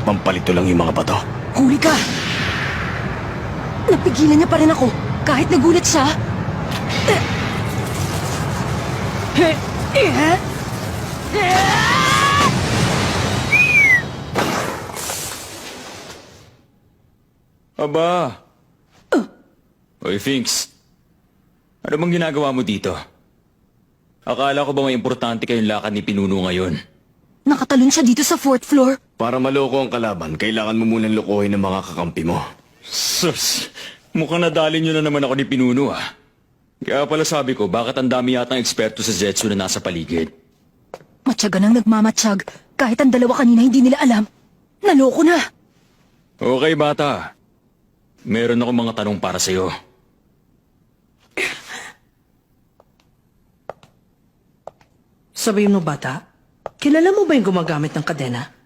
Pampalito lang yung mga bato. Huli ka! Napigilan niya pa rin ako, kahit nagulat siya. Aba! Oy, Finks. Ano bang ginagawa mo dito? Akala ko ba may importante kayong lakad ni Pinuno ngayon? Nakatalon siya dito sa 4th floor. Para maloko ang kalaban, kailangan mo munang lokohin ng mga kakampi mo. Sus! Mukhang nadali nyo na naman ako ni Pinuno ah. Kaya pala sabi ko, bakit ang dami yatang eksperto sa Zetsu na nasa paligid? Matyaga nang nagmamatsyag. Kahit ang dalawa kanina hindi nila alam. Naloko na. Okay, bata. Meron ako mga tanong para sa'yo. Sabihin mo, bata, kilala mo ba yung gumagamit ng kadena?